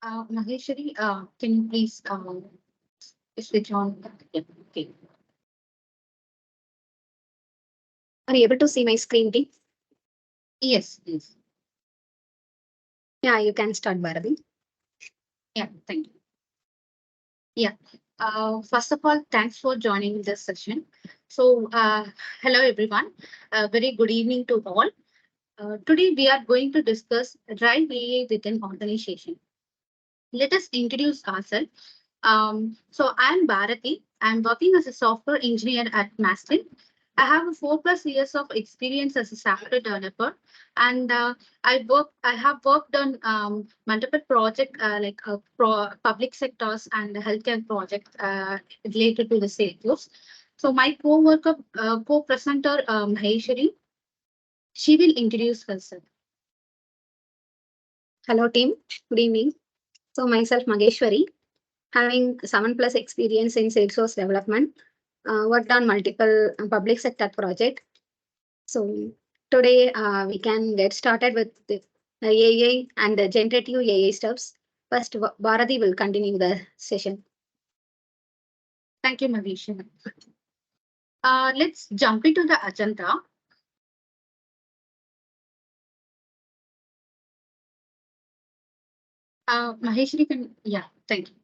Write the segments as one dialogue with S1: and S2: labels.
S1: Maheshwari, can you please switch on? Yeah, okay.
S2: Are you able to see my screen, Dee?
S1: Yes, yes.
S2: Yeah, you can start, Bharati.
S1: Yeah, thank you. Yeah. First of all, thanks for joining this session. So, hello everyone. Very good evening to all. Today we are going to discuss Drive AI within organization. Let us introduce ourselves. So I'm Bharati. I'm working as a software engineer at Mastin. I have 4+ years of experience as a software developer, and I have worked on multiple projects public sectors and healthcare projects related to the Salesforce. So my co-presenter Maheshwari, she will introduce herself.
S2: Hello, team. Good evening. So, myself, Mageshwari, having 7+ experience in Salesforce development, worked on multiple public sector project. So, today we can get started with the AI and the generative AI steps. First, Bharati will continue the session.
S1: Thank you, Maheshwari. Let's jump into the agenda. Maheshwari can, yeah, thank you.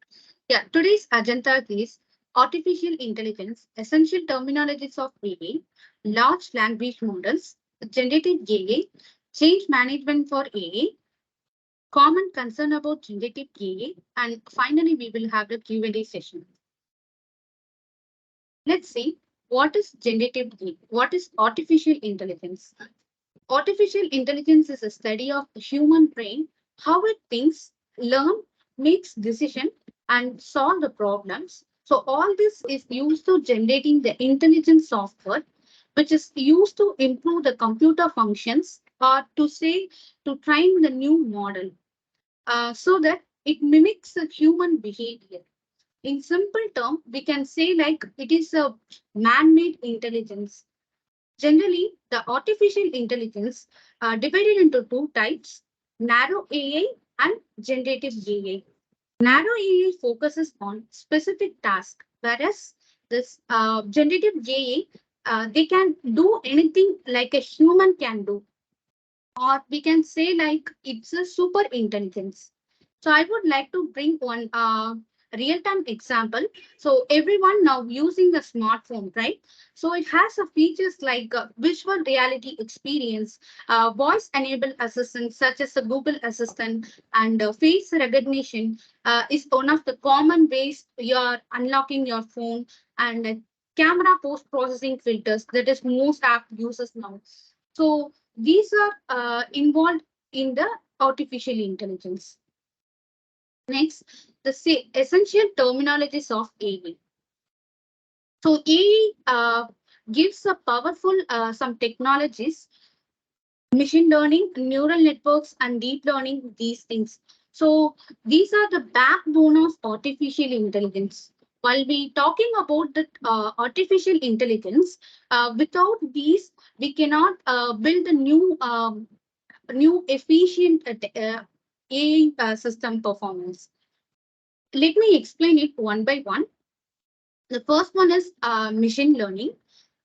S1: Yeah, today's agenda is artificial intelligence, essential terminologies of AI, large language models, generative AI, change management for AI, common concern about generative AI, and finally we will have the Q&A session. Let's see what is generative AI, what is artificial intelligence. Artificial intelligence is a study of the human brain, how it thinks, learn, makes decision, and solve the problems. So all this is used to generating the intelligence software, which is used to improve the computer functions or to say to train the new model, so that it mimics the human behavior. In simple term, we can say like it is a man-made intelligence. Generally, the artificial intelligence are divided into two types, narrow AI and generative AI. Narrow AI focuses on specific tasks, whereas this generative AI, they can do anything like a human can do, or we can say like it's a super intelligence. So I would like to bring one real-time example. So everyone now using the smartphone, right? So it has a features like visual reality experience, voice-enabled assistants such as the Google Assistant, and face recognition is one of the common ways you're unlocking your phone, and camera post-processing filters that is most app users now. So these are involved in the artificial intelligence. Next, the essential terminologies of AI. So AI gives a powerful some technologies, machine learning, neural networks, and deep learning, these things. So these are the backbone of artificial intelligence. While we talking about the artificial intelligence, without these, we cannot build a new efficient AI system performance. Let me explain it one by one. The first one is machine learning.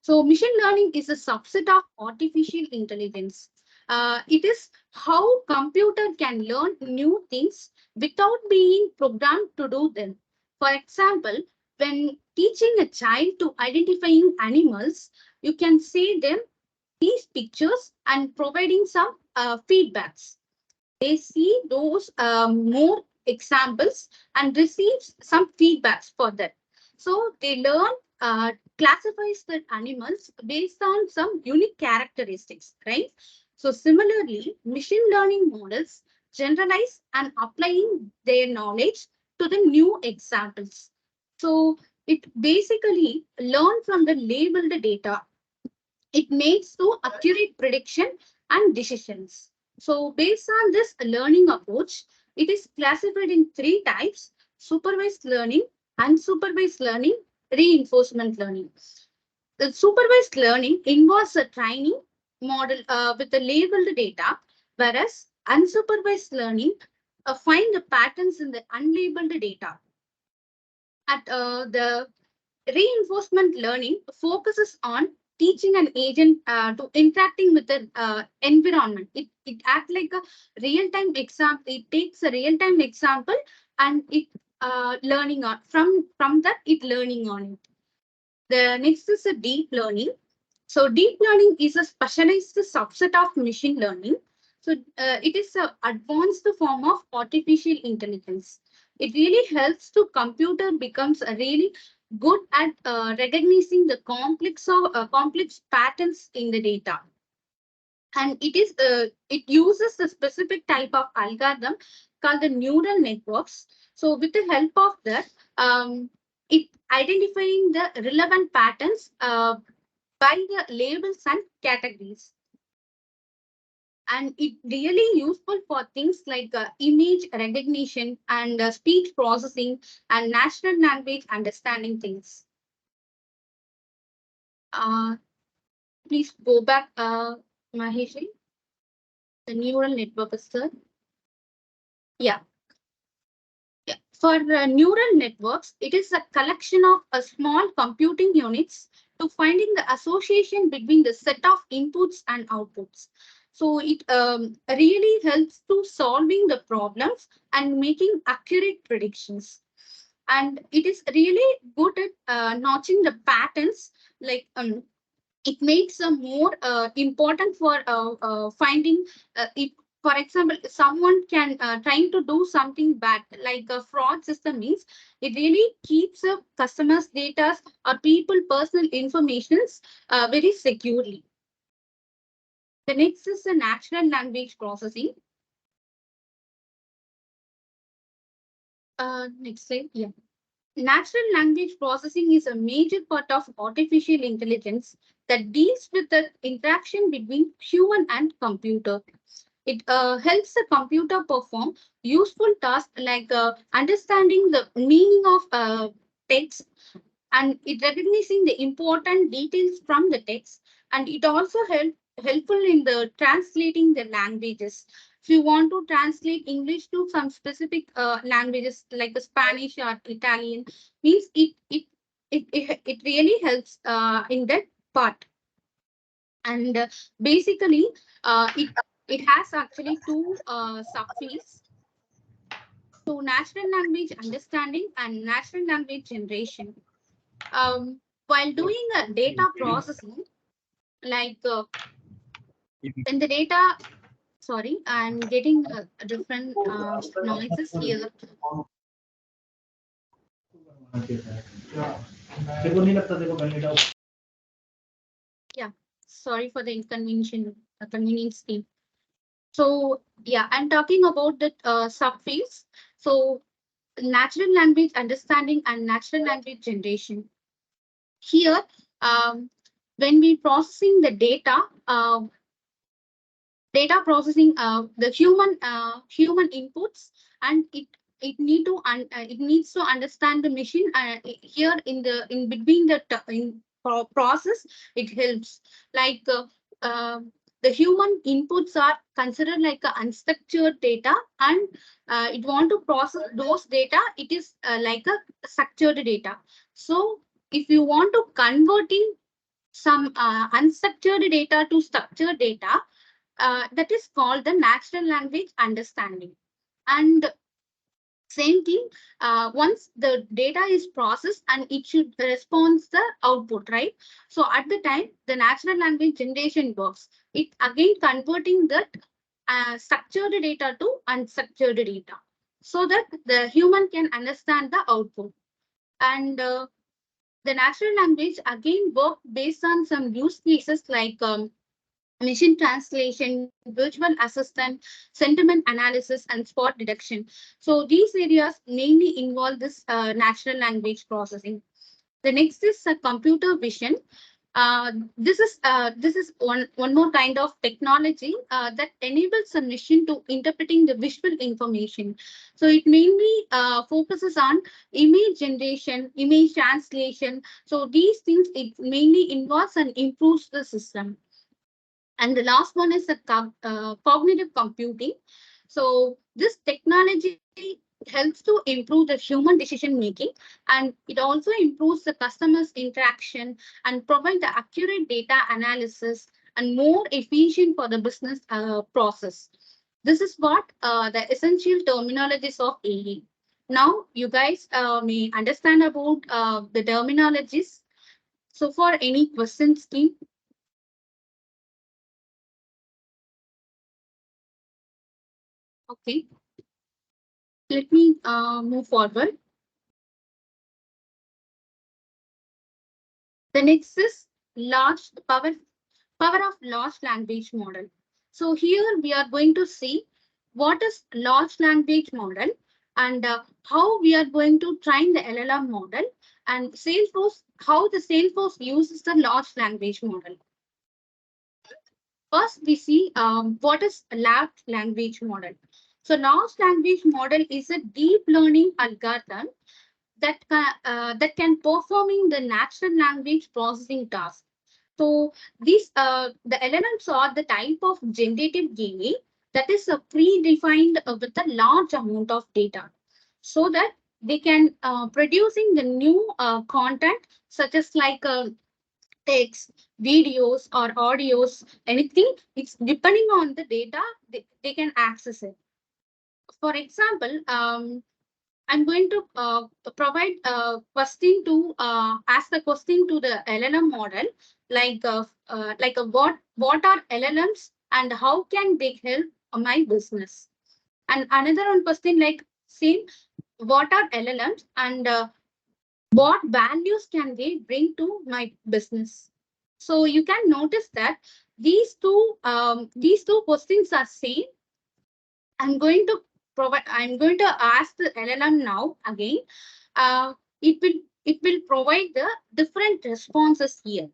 S1: So machine learning is a subset of artificial intelligence. It is how computer can learn new things without being programmed to do them. For example, when teaching a child to identifying animals, you can say them these pictures and providing some feedbacks. They see those more examples and receives some feedbacks for that. So they learn, classifies the animals based on some unique characteristics, right? So similarly, machine learning models generalize and applying their knowledge to the new examples. So it basically learn from the labeled data. It makes so accurate prediction and decisions. So based on this learning approach, it is classified in three types: supervised learning, unsupervised learning, reinforcement learning. The supervised learning involves a training model with the labeled data, whereas unsupervised learning find the patterns in the unlabeled data. At the reinforcement learning focuses on teaching an agent to interacting with the environment. It acts like a real-time example. It takes a real-time example and it learning on from that it learning on it. The next is a deep learning. So deep learning is a specialized subset of machine learning. So it is an advanced form of artificial intelligence. It really helps to computer becomes a really good at recognizing the complex patterns in the data. And it uses a specific type of algorithm called the neural networks. So with the help of that, it identifying the relevant patterns by the labels and categories. And it really useful for things like image recognition and speech processing and natural language understanding things. Uh, Please go back, Maheshi. The neural network is there. Yeah. Yeah. For neural networks, it is a collection of small computing units to finding the association between the set of inputs and outputs. So it really helps to solving the problems and making accurate predictions. And it is really good at notching the patterns like it makes a more important for finding it. For example, someone can trying to do something bad like a fraud system means it really keeps customers data or people personal informations very securely. The next is the natural language processing. Next slide. Yeah. Natural language processing is a major part of artificial intelligence that deals with the interaction between human and computer. It helps the computer perform useful tasks like understanding the meaning of text and it recognizing the important details from the text, and it also helpful in the translating the languages. If you want to translate English to some specific languages like Spanish or Italian, means it really helps in that part. And basically, it has actually two subfields. So natural language understanding and natural language generation. While doing a data processing, like when the data, sorry, I'm getting different noises here. Yeah, sorry for the convenience thing. So yeah, I'm talking about the subfields. So natural language understanding and natural language generation. Here, um, when we processing the data processing the human inputs, and it needs to understand the machine here in between in process. It helps like the human inputs are considered like a unstructured data, and it want to process those data, it is like a structured data. So if you want to converting some unstructured data to structured data, that is called the natural language understanding. And same thing, once the data is processed and it should respond the output, right? So at the time, the natural language generation works. It again converting that structured data to unstructured data so that the human can understand the output. And the natural language again work based on some use cases like machine translation, virtual assistant, sentiment analysis, and spot detection. So these areas mainly involve this natural language processing. The next is computer vision. This is one more kind of technology that enables a machine to interpreting the visual information. So it mainly focuses on image generation, image translation. So these things it mainly involves and improves the system. And the last one is the cognitive computing. So this technology helps to improve the human decision making, and it also improves the customers interaction and provide the accurate data analysis and more efficient for the business process. This is what the essential terminologies of AI. Now you guys may understand about the terminologies. So for any questions, team? Okay, let me move forward. The next is large power of large language model. So here we are going to see what is large language model, and how we are going to train the LLM model, and Salesforce, how the Salesforce uses the large language model. First, we see what is a large language model. So large language model is a deep learning algorithm that can performing the natural language processing task. So these the LLMs are the type of generative AI that is predefined with a large amount of data, so that they can producing the new content such as like text, videos or audios, anything. It's depending on the data they can access it. For example, I'm going to provide a question to ask the question to the LLM model, like what are LLMs and how can they help my business? And another one question like same, what are LLMs and what values can they bring to my business? So you can notice that these two questions are same. I'm going to ask the LLM now again. Uh, it will provide the different responses here,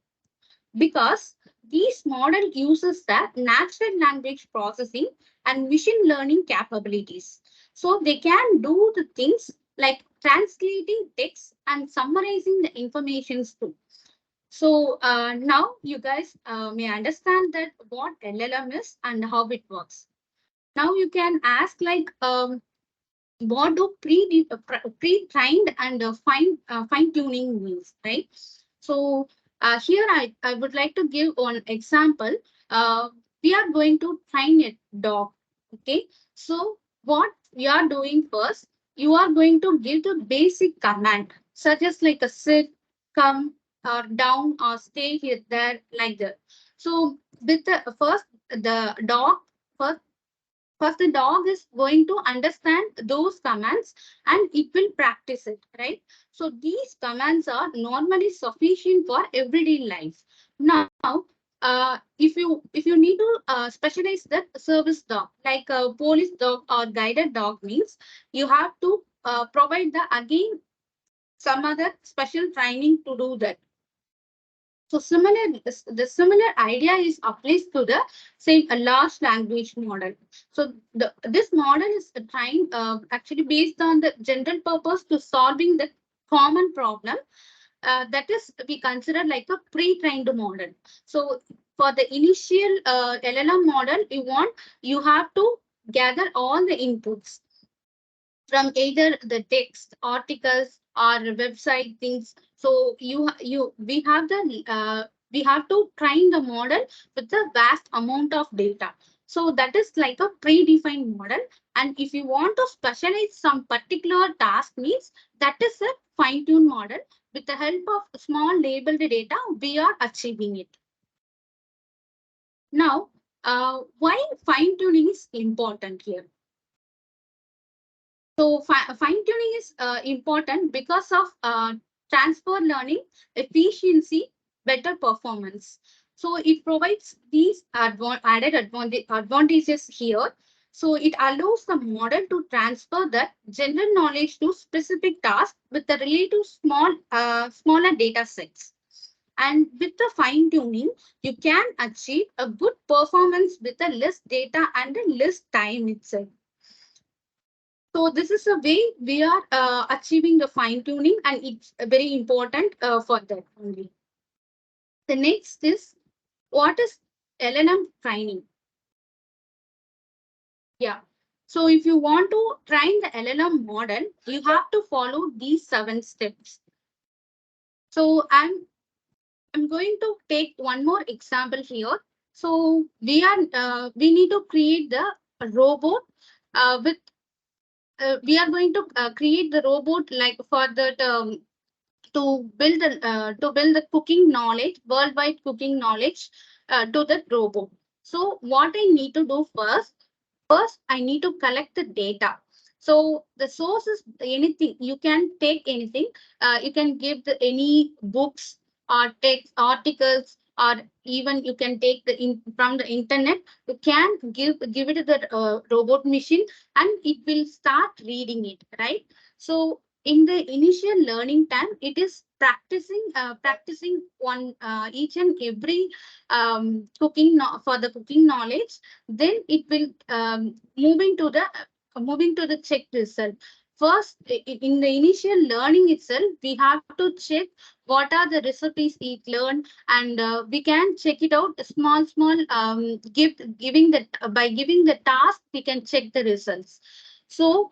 S1: because these model uses the natural language processing and machine learning capabilities. So they can do the things like translating text and summarizing the informations too. So now you guys may understand that what LLM is and how it works. Now you can ask like what do pre-trained and fine tuning means, right? So here I would like to give one example. Uh, we are going to train a dog. Okay, so what we are doing first, you are going to give the basic command such as like a sit, come, or down, or stay here, there, like that. So with the first the dog first First, the dog is going to understand those commands and it will practice it, right? So these commands are normally sufficient for everyday life. Now, if you need to specialize that service dog, like a police dog or guided dog means, you have to provide the again some other special training to do that. So the similar idea is applies to the same a large language model. So this model is trying actually based on the general purpose to solving the common problem, that is we consider like a pre-trained model. So for the initial LLM model, you have to gather all the inputs from either the text, articles, or website things. So we have to train the model with a vast amount of data. So that is like a predefined model. And if you want to specialize some particular task means, that is a fine-tuned model. With the help of small labeled data, we are achieving it. Now, why fine-tuning is important here? So fine tuning is important because of transfer learning, efficiency, better performance. So it provides these added advantages here. So it allows the model to transfer that general knowledge to specific tasks with the relative smaller data sets. And with the fine tuning, you can achieve a good performance with the less data and the less time itself. So this is a way we are achieving the fine tuning, and it's very important for that only. The next is, what is LLM training? Yeah. So if you want to train the LLM model, you have to follow these 7 steps. So I'm going to take one more example here. So we need to create the robot with we are going to create the robot like for that to build the cooking knowledge, worldwide cooking knowledge to that robot. So what I need to do first I need to collect the data. So the source is anything. You can take anything. You can give the any books or text articles, or even you can take from the internet. You can give it to the robot machine, and it will start reading it, right? So in the initial learning time, it is practicing one each and every for the cooking knowledge. Then it will moving to the check result. First, in the initial learning itself, we have to check what are the recipes it learned, and we can check it out small giving the by giving the task we can check the results. So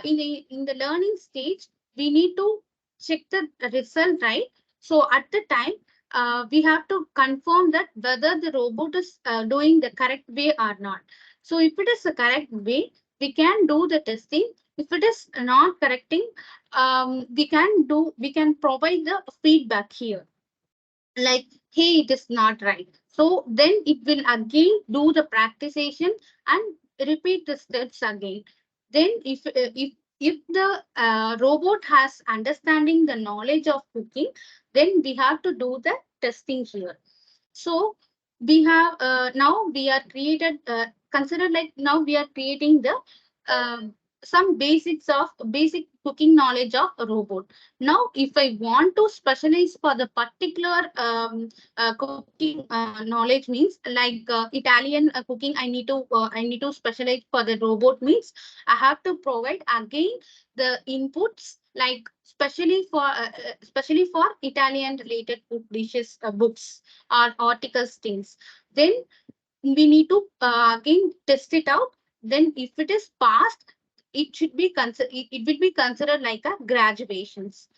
S1: in the learning stage, we need to check the result, right? So at the time, we have to confirm that whether the robot is doing the correct way or not. So if it is the correct way, we can do the testing. If it is not correcting, we can provide the feedback here, like, hey, it is not right. So then it will again do the practication and repeat the steps again. Then if the robot has understanding the knowledge of cooking, then we have to do the testing here. So we have now we are created consider like now we are creating the some basic cooking knowledge of a robot. Now if I want to specialize for the particular cooking knowledge, means like Italian cooking, I need to specialize for the robot, means I have to provide again the inputs, like especially for Italian related food dishes books or articles things. Then we need to again test it out. Then if it is passed, it will be considered like a graduations.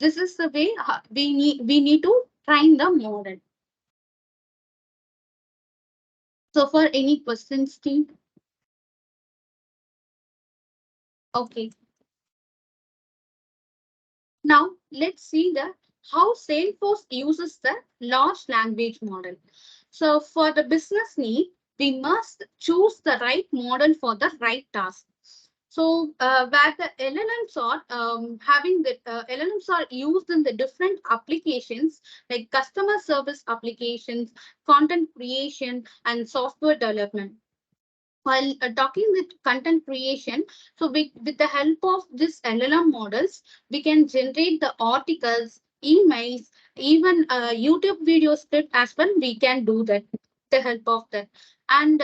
S1: This is the way we need to train the model. So for any questions, team? Okay. Now let's see the how Salesforce uses the large language model. So for the business need, we must choose the right model for the right task. So where the LLMs are used in the different applications like customer service applications, content creation, and software development. While talking with content creation, so with the help of this LLM models, we can generate the articles, emails, even YouTube video script as well. We can do that with the help of that. And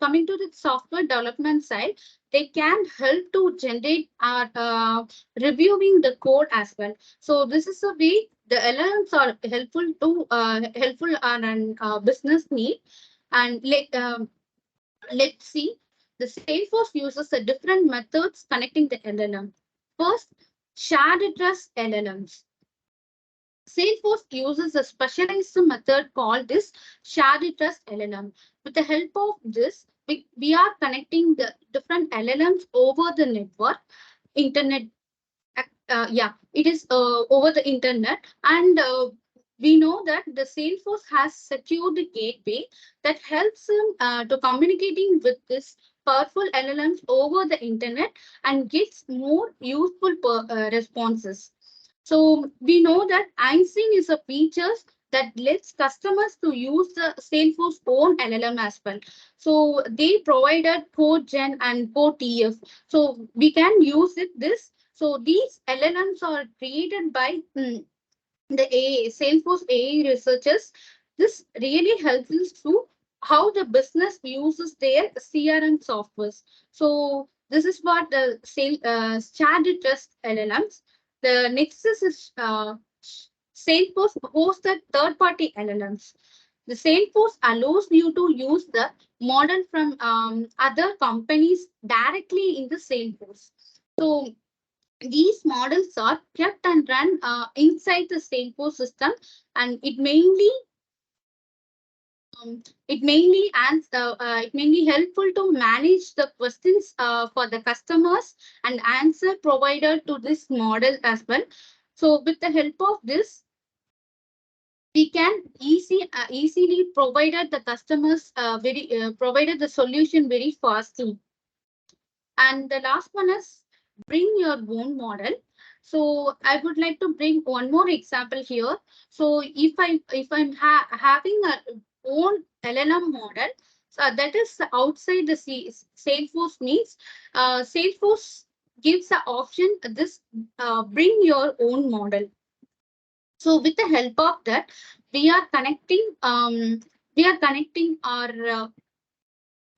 S1: coming to the software development side, they can help to generate reviewing the code as well. So this is a way the LLMs are helpful on an business need. And let's see. The Salesforce uses the different methods connecting the LLM. First, shared address LLMs. Salesforce uses a specialized method called this shared address LLM. With the help of this, we are connecting the different LLMs over the network, internet. Yeah, it is over the internet, and we know that the Salesforce has secured the gateway that helps them to communicating with this powerful LLMs over the internet and gets more useful responses. So we know that Einstein is a features that lets customers to use the Salesforce own LLM as well. So they provided code gen and code TF. So we can use it this. So these LLMs are created by the Salesforce AI researchers. This really helps us to how the business uses their CRM softwares. So this is what the shared trust LLMs. The next is Salesforce hosted third-party LLMs. The Salesforce allows you to use the model from other companies directly in the Salesforce. So these models are kept and run inside the Salesforce system, and it mainly helpful to manage the questions for the customers and answer provided to this model as well. So with the help of this, we can easily provided the customers very provided the solution very fastly. And the last one is bring your own model. So I would like to bring one more example here. So if I'm having a own LLM model, so that is outside the Salesforce means Salesforce gives the option this bring your own model. So with the help of that, we are connecting our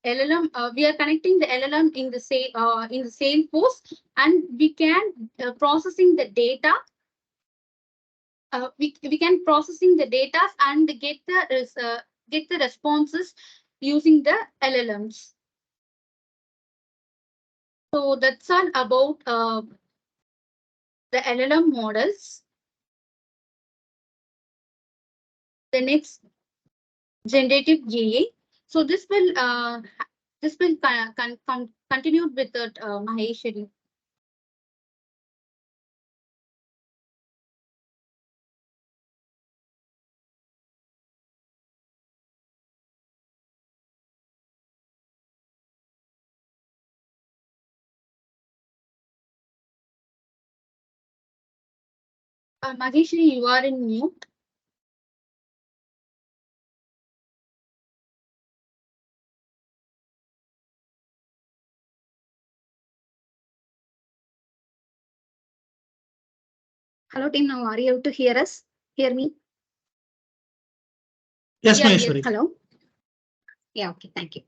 S1: LLM. We are connecting the LLM in the same post, and we can processing the data. We can processing the data and get the responses using the LLMs. So that's all about the LLM models. The next, generative AI. So this will continue with the Maheshwari. Maheshwari, you are in mute.
S2: Hello, team. Now, are you able to hear us? Hear me?
S3: Yes,
S1: Yeah, yes.
S3: Maheshwari.
S2: Hello? Yeah, okay, thank you.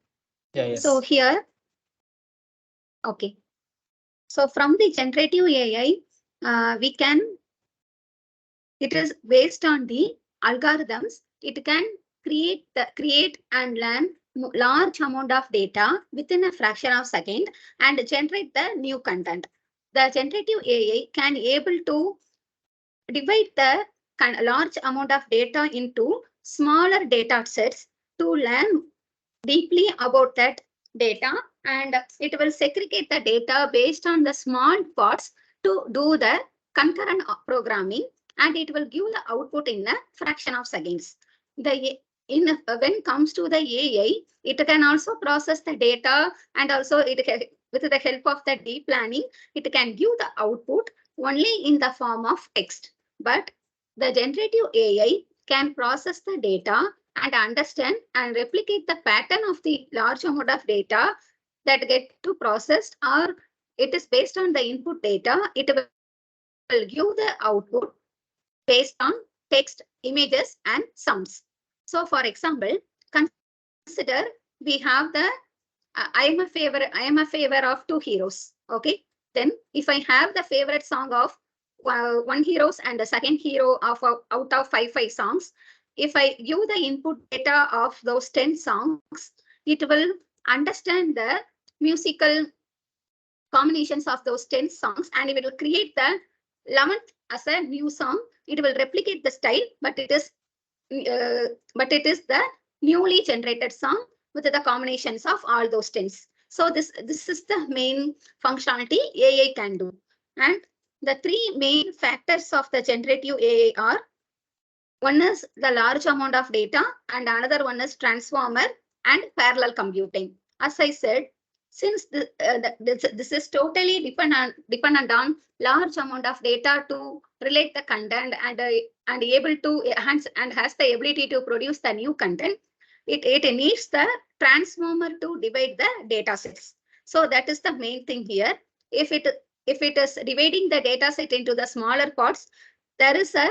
S3: Yeah, yes.
S2: So here, okay. So from the generative AI, we can, it is based on the algorithms. It can create and learn large amount of data within a fraction of second and generate the new content. The generative AI can able to divide the large amount of data into smaller data sets to learn deeply about that data, and it will segregate the data based on the small parts to do the concurrent programming, and it will give the output in a fraction of seconds. When it comes to the AI, it can also process the data, and also with the help of the deep learning, it can give the output only in the form of text. But the generative AI can process the data and understand and replicate the pattern of the large amount of data that get to processed, or it is based on the input data. It will give the output based on text, images, and sounds. So for example, consider we have the I am a favor of two heroes. Okay, then if I have the favorite song of one heroes and the second hero of out of five songs, if I give the input data of those 10 songs, it will understand the musical combinations of those 10 songs, and it will create the 11th as a new song. It will replicate the style, but it is the newly generated song with the combinations of all those tens. So this is the main functionality AI can do. And the three main factors of the generative AI are: one is the large amount of data, and another one is transformer and parallel computing. As I said, since this is totally dependent on large amount of data to relate the content and able to enhance and has the ability to produce the new content, it needs the transformer to divide the data sets. So that is the main thing here. If it is dividing the data set into the smaller parts, there is a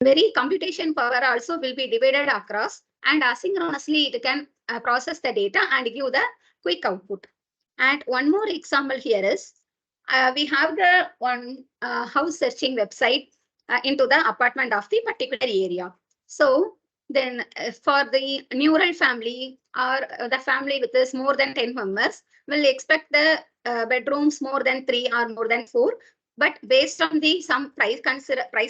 S2: very computation power also will be divided across, and asynchronously it can process the data and give the quick output. And one more example here is we have the one house searching website into the apartment of the particular area. So Then for the neural family or the family with this more than 10 members, will expect the bedrooms more than 3 or more than 4. But based on the some price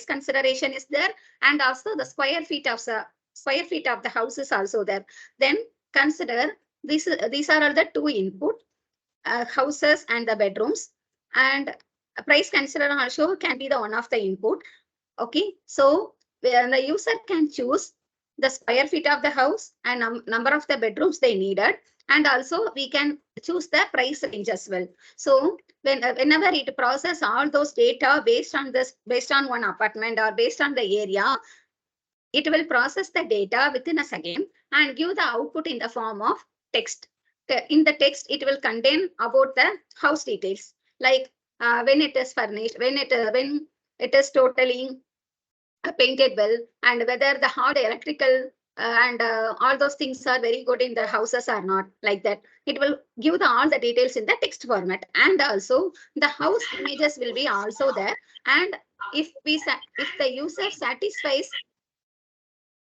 S2: consideration is there, and also the square feet of the house is also there. Then consider these are all the two input, houses and the bedrooms, and price consider also can be the one of the input. Okay, so the user can choose the square feet of the house and number of the bedrooms they needed, and also we can choose the price range as well. So whenever it process all those data based on one apartment or based on the area, it will process the data within a second and give the output in the form of text. In the text, it will contain about the house details, like when it is furnished, when it is totally painted well, and whether the hard electrical and all those things are very good in the houses or not, like that. It will give all the details in the text format, and also the house images will be also there. And if the user satisfies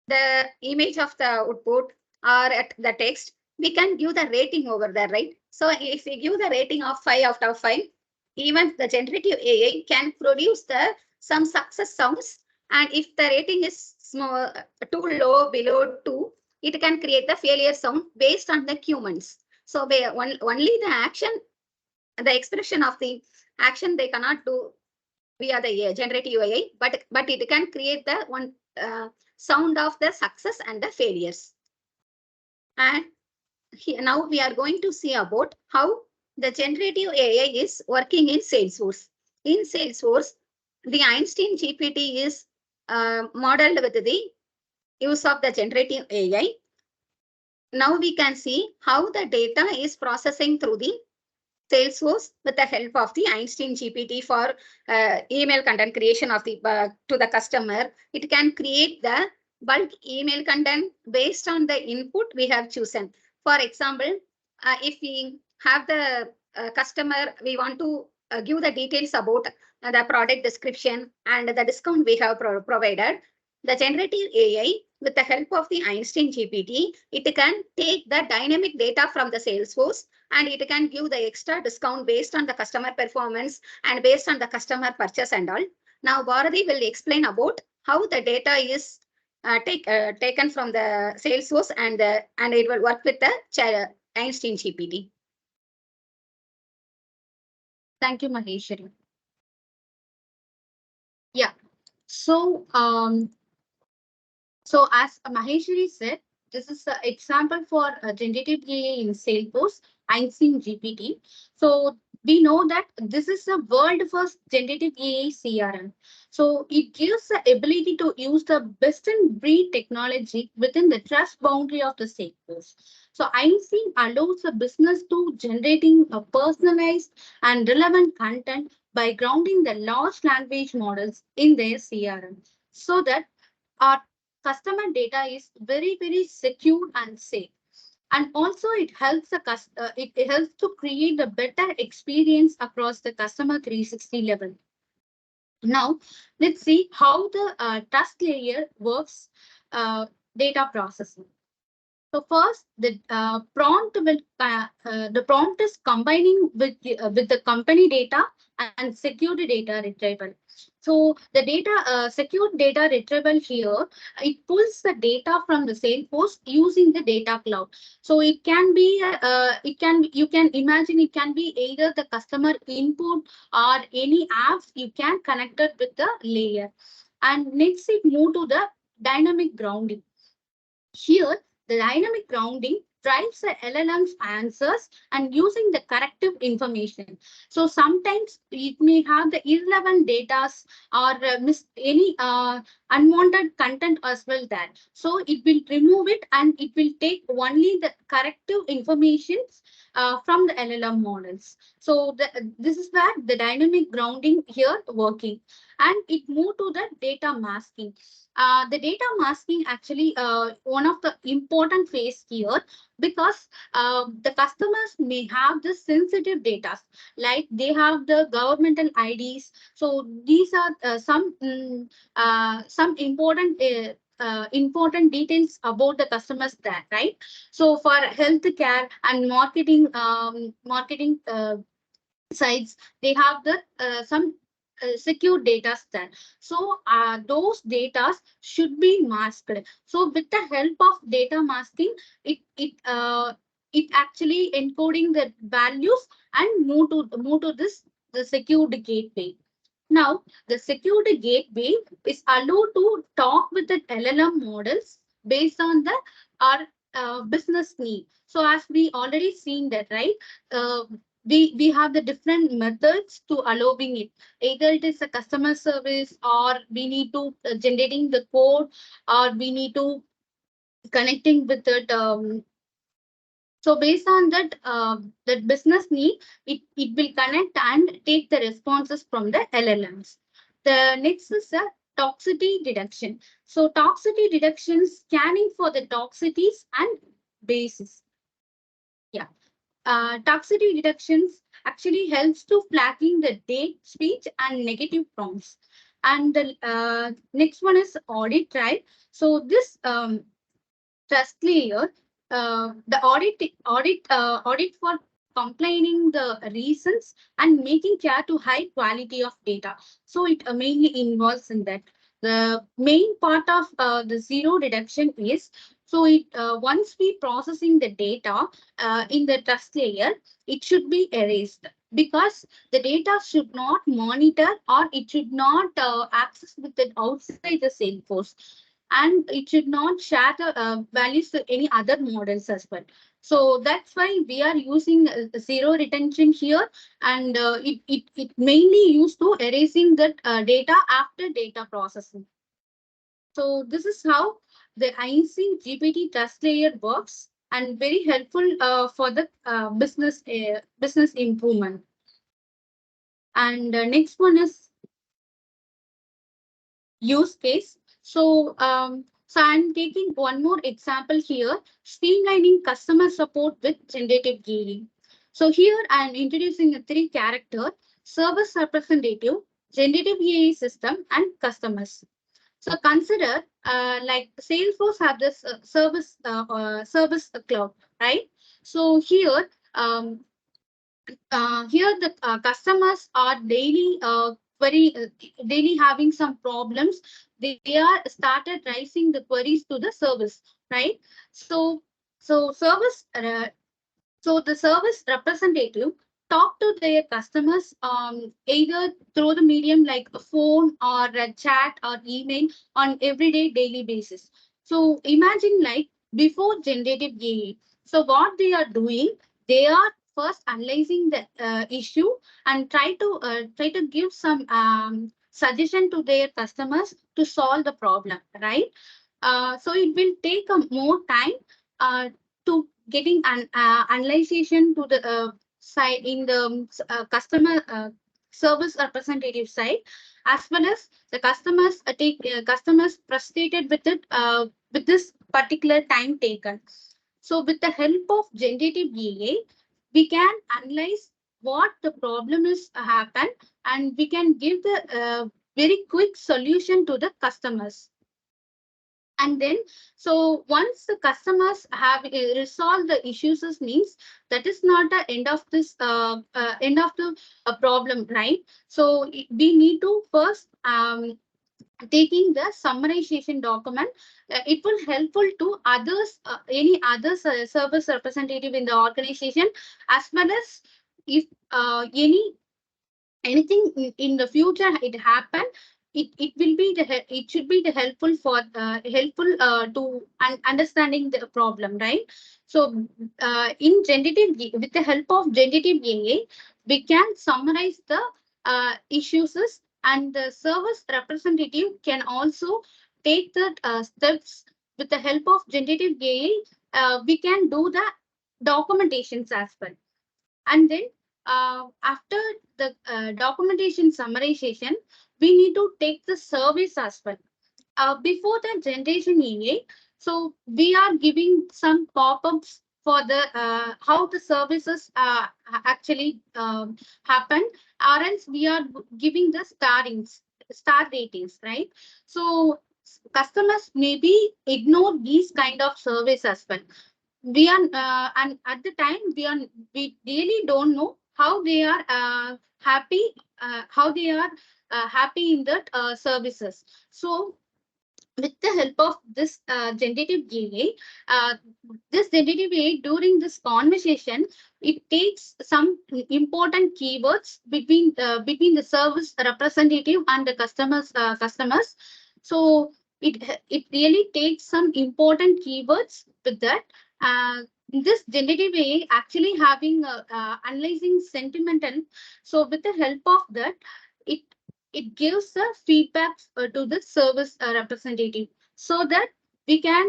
S2: the image of the output or at the text, we can give the rating over there, right? So if we give the rating of 5 out of 5, even the generative AI can produce the some success sounds. And if the rating is small, too low, below 2, it can create the failure sound based on the humans. So only the action, the expression of the action they cannot do via the generative AI, but it can create the one sound of the success and the failures. And now we are going to see about how the generative AI is working in Salesforce. In Salesforce, the Einstein GPT is modeled with the use of the generative AI. Now we can see how the data is processing through the Salesforce with the help of the Einstein GPT for email content creation of the to the customer. It can create the bulk email content based on the input we have chosen. For example, if we have the customer, we want to give the details about the product description and the discount we have provided. The generative AI, with the help of the Einstein GPT, it can take the dynamic data from the Salesforce, and it can give the extra discount based on the customer performance and based on the customer purchase and all. Now, Bharati will explain about how the data is taken from the Salesforce, and it will work with the Einstein GPT.
S1: Thank you, Maheshwari. Yeah. So, as Maheshwari said, this is an example for generative AI in Salesforce, Einstein GPT. So we know that this is the world first generative AI CRM. So it gives the ability to use the best in breed technology within the trust boundary of the Salesforce. So Einstein allows the business to generating a personalized and relevant content by grounding the large language models in their CRM, so that our customer data is very secure and safe. And also it helps it helps to create a better experience across the customer 360 level. Now let's see how the trust layer works. Data processing. So first, the prompt is combining with the company data and security data retrieval. So the secure data retrieval here, it pulls the data from the Salesforce using the data cloud. So you can imagine it can be either the customer input or any apps you can connect it with the layer. And next, it move to the dynamic grounding. Here, the dynamic grounding drives the LLM's answers and using the corrective information. So sometimes it may have the irrelevant data or miss any unwanted content as well there. So it will remove it and it will take only the corrective information from the LLM models. So this is where the dynamic grounding here working, and it moved to the data masking. The data masking actually one of the important phase here, because the customers may have the sensitive data, like they have the governmental IDs. So these are some important important details about the customers there, right? So for healthcare and marketing sites, they have the some secure data there. So those data should be masked. So with the help of data masking, it actually encoding the values and move to this the secured gateway. Now, the security gateway is allowed to talk with the LLM models based on the our business need. So, as we already seen that, right? Uh, we have the different methods to allowing it. Either it is a customer service, or we need to generating the code, or we need to connecting with it. So based on that, that business need, it will connect and take the responses from the LLMs. The next is the toxicity reduction. So toxicity reduction, scanning for the toxicities and bases. Yeah. Toxicity reductions actually helps to flagging the date, speech, and negative prompts. And the next one is audit, right? So this trust layer, the audit for complaining the reasons and making care to high quality of data. So it mainly involves in that. The main part of the zero reduction is, so it once we processing the data in the trust layer, it should be erased, because the data should not monitor, or it should not access with it outside the Salesforce, and it should not share the values to any other models as well. So that's why we are using zero retention here, and it mainly used to erasing that data after data processing. So this is how the INC GPT trust layer works, and very helpful for the business improvement. And next one is use case. So I'm taking one more example here, streamlining customer support with generative AI. So here I'm introducing a three character: service representative, generative AI system, and customers. So consider like Salesforce have this service cloud, right? So here the customers are very daily having some problems. They are started raising the queries to the service, right? So so service uh, so the service representative talk to their customers either through the medium like a phone or a chat or email on everyday daily basis. So imagine like before generative AI. So what they are doing, they are first analyzing the issue and try to give some suggestion to their customers to solve the problem, right? So it will take a more time to getting an analyzation to the side in the customer service representative side, as well as the customers frustrated with it with this particular time taken. So with the help of generative AI, we can analyze what the problem is happen, and we can give the very quick solution to the customers. And then, so once the customers have resolved the issues, this means that is not the end of the problem, right? So we need to first taking the summarization document. It will helpful to others, any other service representative in the organization, as well as if anything in the future it happen, it will be it should be the helpful to understanding the problem, right? So with the help of generative AI, we can summarize the issues, and the service representative can also take the steps. With the help of generative AI, we can do the documentations as well. And then after the documentation summarization, we need to take the surveys as well. Before the generation AI, so we are giving some pop-ups for the how the services actually happen, or else we are giving the star ratings, right? So customers maybe ignore these kind of service as well. We are and at the time we really don't know how they are happy, happy in that services. So with the help of this generative AI, this generative AI during this conversation, it takes some important keywords between the service representative and the customers. So it really takes some important keywords with that. Uh, this generative AI actually having analyzing sentimental. So with the help of that, it it gives the feedback to the service representative, so that we can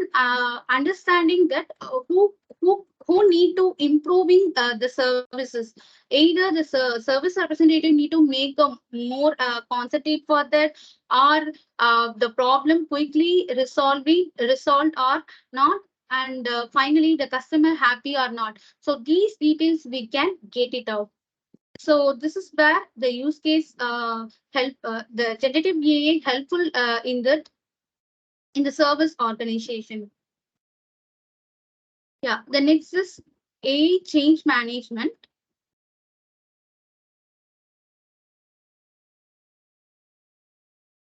S1: understanding that who need to improving the services. Either the service representative need to make a more concentrate for that, or the problem quickly resolved or not, and finally the customer happy or not. So these details we can get it out. So this is where the use case help the generative AI helpful in the service organization. Yeah, the next is AI change management.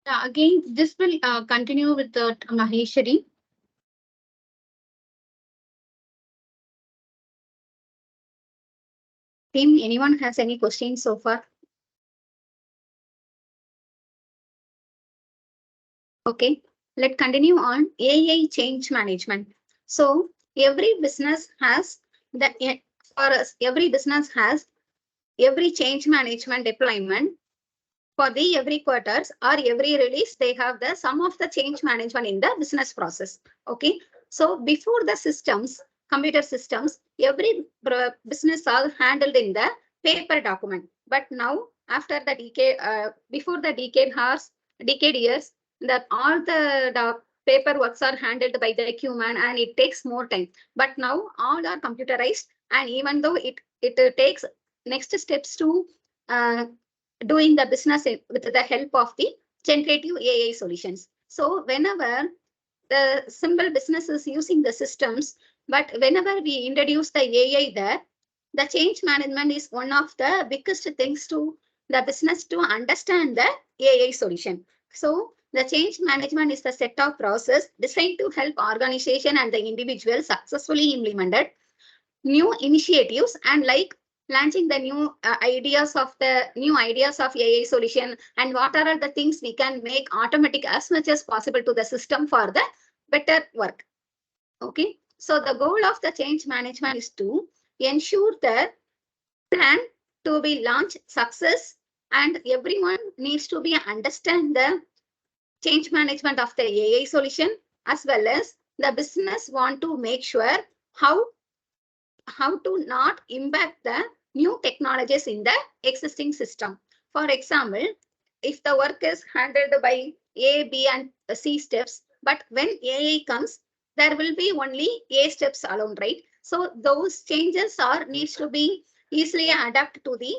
S1: Yeah, again, this will continue with the Maheshwari.
S2: Team, anyone has any questions so far? Okay, let's continue on AI change management. So every business has for us, every business has every change management deployment for the every quarters or every release. They have the some of the change management in the business process. Okay, so before the systems, computer systems, every business are handled in the paper document. But now after the decade, before the decade years, that all the paper works are handled by the human and it takes more time. But now all are computerized, and even though it takes next steps to uh, doing the business with the help of the generative AI solutions. So whenever the simple business is using the systems, but whenever we introduce the AI there, the change management is one of the biggest things to the business to understand the AI solution. So the change management is the set of process designed to help organization and the individual successfully implemented new initiatives, and like launching the new ideas of AI solution, and what are the things we can make automatic as much as possible to the system for the better work. Okay, so the goal of the change management is to ensure the plan to be launched success, and everyone needs to be understand the change management of the AI solution, as well as the business want to make sure how to not impact the new technologies in the existing system. For example, if the work is handled by A, B, and C steps, but when AI comes, there will be only A steps alone, right? So those changes are needs to be easily adapted to the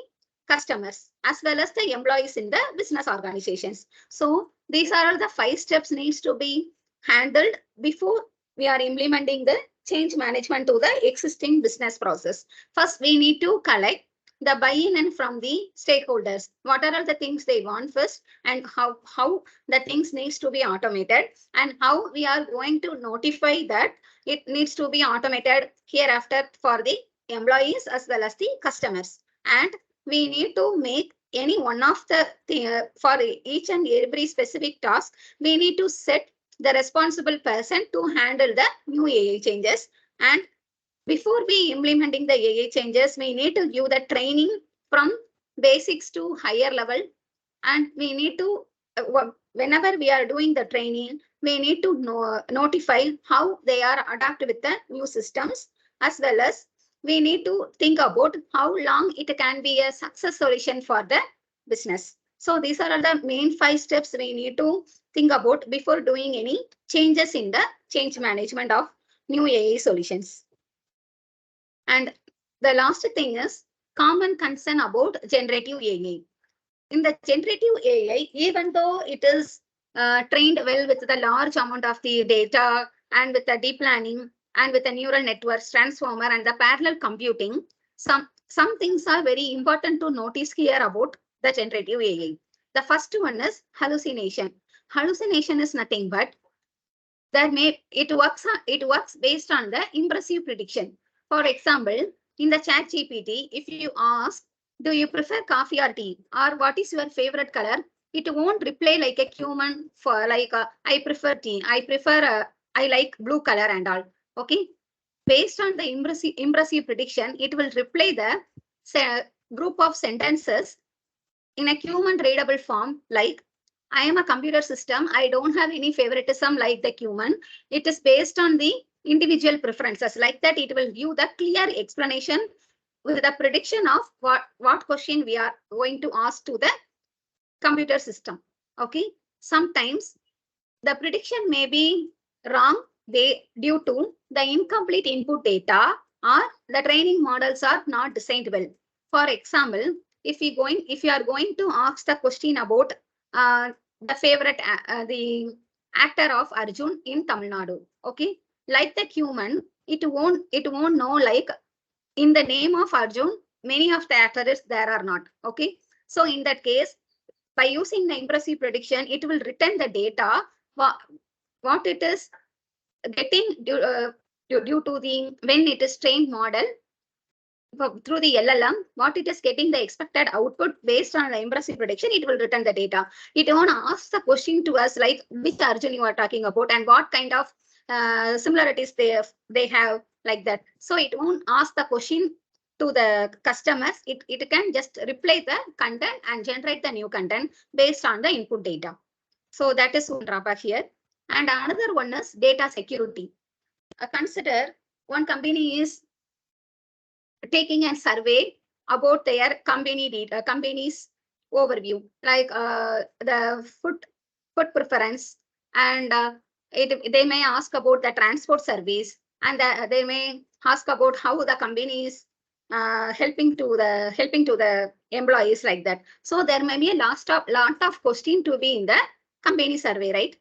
S2: customers as well as the employees in the business organizations. So these are the 5 steps needs to be handled before we are implementing the change management to the existing business process. First, we need to collect the buy-in and from the stakeholders. What are all the things they want first, and how the things needs to be automated, and how we are going to notify that it needs to be automated hereafter for the employees as well as the customers. And we need to make any one of for each and every specific task, we need to set the responsible person to handle the new AI changes. And before we implementing the AI changes, we need to give the training from basics to higher level. And we need to, whenever we are doing the training, we need to notify how they are adapt with the new systems, as well as we need to think about how long it can be a success solution for the business. So these are all the main 5 steps we need to think about before doing any changes in the change management of new AI solutions. And the last thing is common concern about generative AI. In the generative AI, even though it is trained well with the large amount of the data and with the deep learning and with the neural networks, transformer and the parallel computing, some things are very important to notice here about the generative AI. The first one is hallucination. Hallucination is nothing but it works based on the impressive prediction. For example, in the chat GPT, if you ask, do you prefer coffee or tea? Or what is your favorite color? It won't reply like a human for like, I prefer tea. I like blue color and all. Okay. Based on the impressive prediction, it will reply the group of sentences in a human readable form, like, I am a computer system. I don't have any favoritism like the human. It is based on the individual preferences. Like that, it will give the clear explanation with the prediction of what question we are going to ask to the computer system. Okay. Sometimes the prediction may be wrong due to the incomplete input data or the training models are not designed well. For example, if you are going to ask the question about the favorite the actor of Arjun in Tamil Nadu, okay, like the human, it won't know like in the name of Arjun, many of the actors there are not. Okay, so in that case, by using the impressive prediction, it will return the data what it is getting due to the when it is trained model through the LLM, what it is getting the expected output based on the impressive prediction, it will return the data. It won't ask the question to us like which Arjun you are talking about and what kind of similarities they have like that. So it won't ask the question to the customers. It can just replay the content and generate the new content based on the input data. So that is one drawback here. And another one is data security. Consider one company is taking a survey about their company's overview, like the food preference, and they may ask about the transport service, and they may ask about how the company is helping to the employees like that. So there may be a lot of question to be in the company survey, right?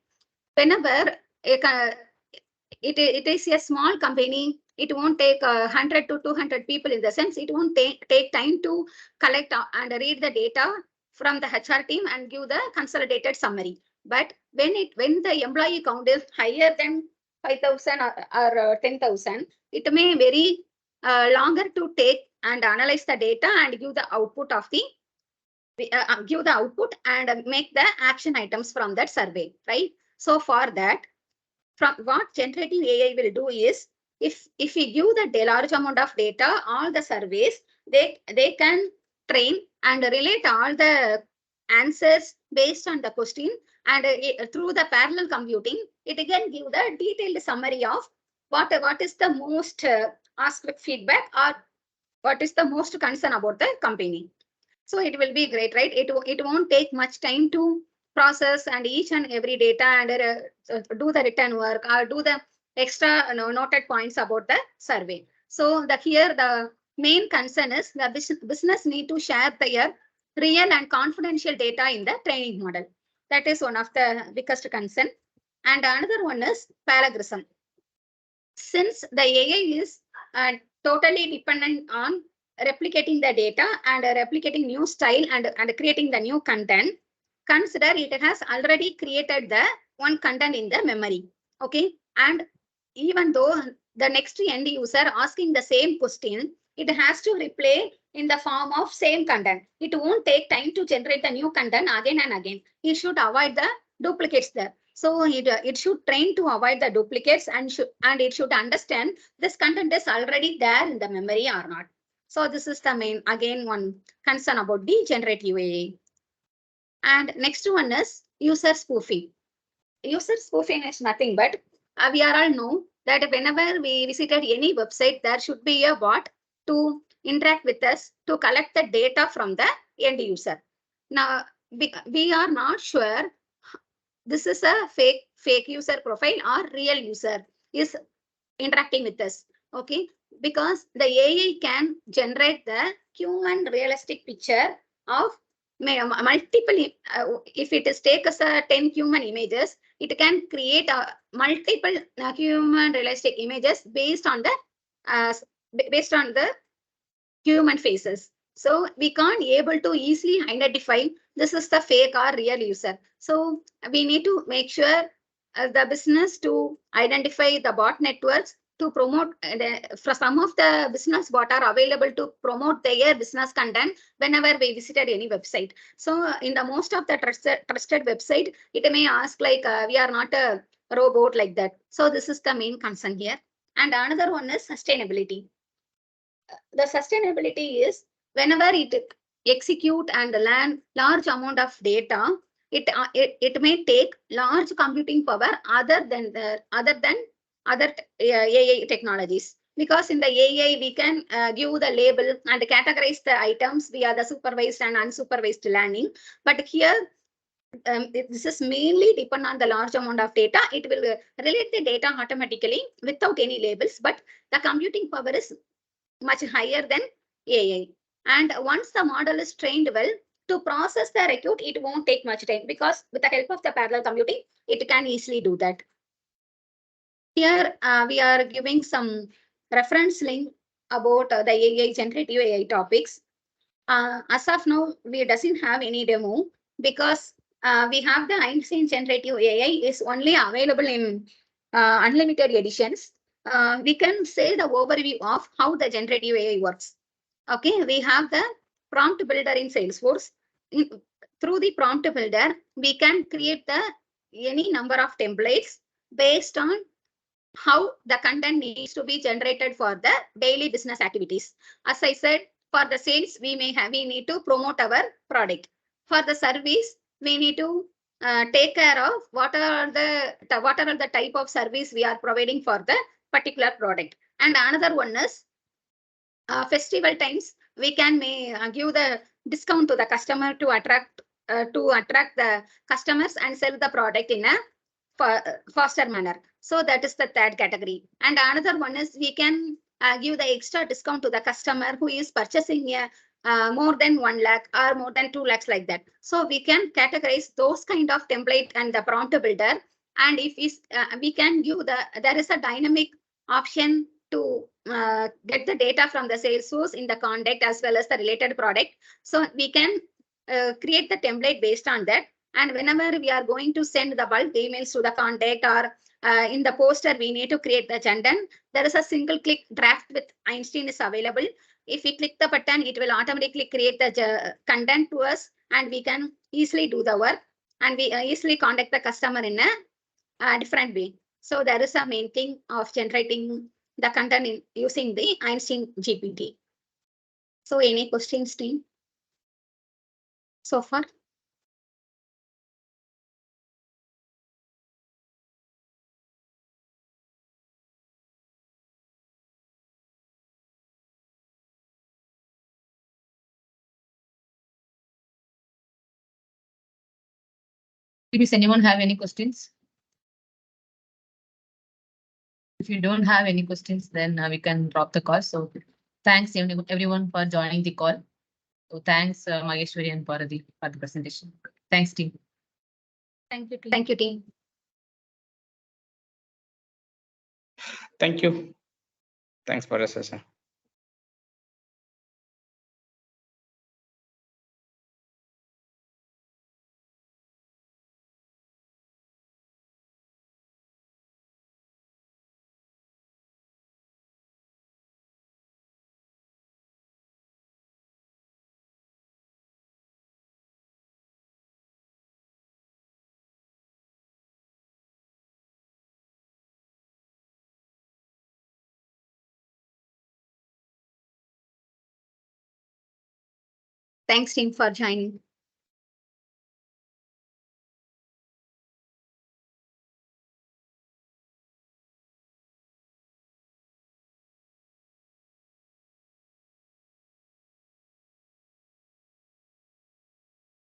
S2: Whenever it is a small company, it won't take 100 to 200 people in the sense it won't take time to collect and read the data from the HR team and give the consolidated summary. But when the employee count is higher than 5,000 or 10,000, it may very longer to take and analyze the data and give the output of the give the output and make the action items from that survey, right? So for that, from what generative AI will do is, if we give the large amount of data, all the surveys, they can train and relate all the answers based on the question, and through the parallel computing, it can give the detailed summary of what is the most asked feedback or what is the most concern about the company. So it will be great, right? It won't take much time to process and each and every data and do the written work or do the extra noted points about the survey. So here the main concern is the business need to share their real and confidential data in the training model. That is one of the biggest concern. And another one is parallelism. Since the AI is totally dependent on replicating the data and replicating new style and creating the new content, consider it has already created the one content in the memory. Okay. And even though the next end user asking the same question, it has to replay in the form of same content. It won't take time to generate the new content again and again. It should avoid the duplicates there. So it should train to avoid the duplicates and it should understand this content is already there in the memory or not. So this is the main, again, one concern about the generative AI. And next one is user spoofing. User spoofing is nothing but we are all know that whenever we visited any website, there should be a bot to interact with us to collect the data from the end user. Now, we are not sure this is a fake user profile or real user is interacting with us. Okay, because the AI can generate the human realistic picture of multiple, if it is take as a 10 human images, it can create a multiple human realistic images based on the uh, based on the human faces. So we can't able to easily identify this is the fake or real user. So we need to make sure the business to identify the bot networks to promote for some of the business bot are available to promote their business content whenever we visited any website. So in the most of the trusted website, it may ask like we are not a robot like that. So this is the main concern here. And another one is sustainability. The sustainability is whenever it execute and learn large amount of data, it may take large computing power other AI technologies. Because in the AI, we can give the label and categorize the items via the supervised and unsupervised learning. But here, this is mainly depend on the large amount of data. It will relate the data automatically without any labels, but the computing power is much higher than AI. And once the model is trained well, to process the record, it won't take much time because with the help of the parallel computing, it can easily do that. Here, we are giving some reference link about the AI, generative AI topics. As of now, we doesn't have any demo because we have the Einstein generative AI is only available in unlimited editions. We can say the overview of how the generative AI works. Okay, we have the prompt builder in Salesforce. Through the prompt builder, we can create the any number of templates based on how the content needs to be generated for the daily business activities. As I said, for the sales, we need to promote our product. For the service, we need to take care of what are the type of service we are providing for the particular product. And another one is festival times, we can give the discount to the customer to attract the customers and sell the product in a faster manner. So that is the third category. And another one is we can give the extra discount to the customer who is purchasing a more than 1 lakh or more than 2 lakhs like that. So we can categorize those kind of template and the prompt builder. And if we can give there is a dynamic option to get the data from the sales source in the contact as well as the related product. So we can create the template based on that. And whenever we are going to send the bulk emails to the contact or in the poster, we need to create the agenda. There is a single click draft with Einstein is available. If we click the button, it will automatically create the content to us and we can easily do the work and we easily contact the customer in a different way. So there is a main thing of generating the content using the Einstein GPT. So any questions, team, so far?
S1: Does anyone have any questions? If you don't have any questions, then we can drop the call. So thanks everyone for joining the call. So thanks Maheshwari and Paradi for the presentation. Thanks team. Thank you team.
S2: Thank you, team.
S3: Thank you. Thanks for the session.
S2: Thanks, team, for joining.